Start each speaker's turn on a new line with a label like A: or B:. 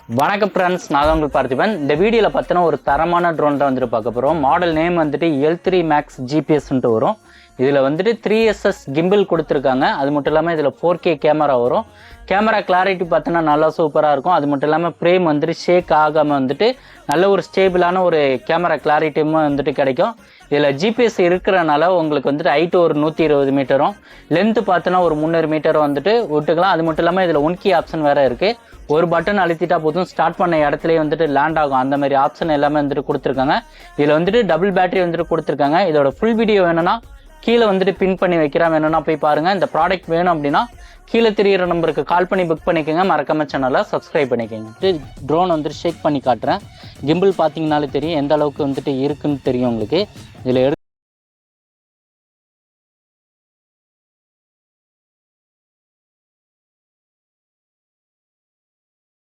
A: வணக்கம் ஃப்ரெண்ட்ஸ், நான் தான் உங்களுக்கு பார்த்திபன். இந்த வீடியோவில் பார்த்தீங்கன்னா ஒரு தரமான ட்ரோன் தான் வந்துட்டு பார்க்க போகிறோம். மாடல் நேம் வந்துட்டு L3 Max GPS வரும். இதில் வந்துட்டு 3SS கிம்பிள் கொடுத்துருக்காங்க. அது மட்டும் இல்லாமல் இதில் 4K கேமரா வரும். கேமரா கிளாரிட்டி பார்த்தோன்னா நல்லா சூப்பராக இருக்கும். அது மட்டும் இல்லாமல் ஃப்ரேம் வந்துட்டு ஷேக் ஆகாமல் வந்துட்டு நல்ல ஒரு ஸ்டேபிளான ஒரு கேமரா கிளாரிட்டியும் வந்துட்டு கிடைக்கும். இதில் ஜிபிஎஸ் இருக்கிறனால உங்களுக்கு வந்துட்டு ஹைட்டு ஒரு 120 மீட்டரும், லென்த்து பார்த்தோன்னா ஒரு 300 மீட்டரும் வந்துட்டு விட்டுக்கலாம். அது மட்டும் இல்லாமல் இதில் 1 கீ ஆப்ஷன் வேறு இருக்குது. ஒரு பட்டன் அழுத்திட்டா போதும் ஸ்டார்ட் பண்ண இடத்துலயே வந்துட்டு லேண்ட் ஆகும். அந்த மாதிரி ஆப்ஷன் எல்லாமே வந்துட்டு கொடுத்துருக்காங்க. இதில் வந்துட்டு டபுள் பேட்டரி வந்துட்டு கொடுத்துருக்காங்க. இதோட ஃபுல் வீடியோ வேணும்னா கீழே வந்துட்டு பின் பண்ணி வைக்கிறேன், வேணும்னா போய் பாருங்கள். இந்த ப்ராடக்ட் வேணும் அப்படின்னா கீழே தெரியிற நம்பருக்கு கால் பண்ணி புக் பண்ணிக்கோங்க. மறக்காம சேனலை சப்ஸ்கிரைப் பண்ணிக்கோங்க. ட்ரோன் வந்துட்டு ஷேக் பண்ணி காட்டுறேன். கிம்பிள் பார்த்தீங்கனாலே தெரியும் எந்த அளவுக்கு வந்துட்டு இருக்குன்னு தெரியும் உங்களுக்கு. இதில்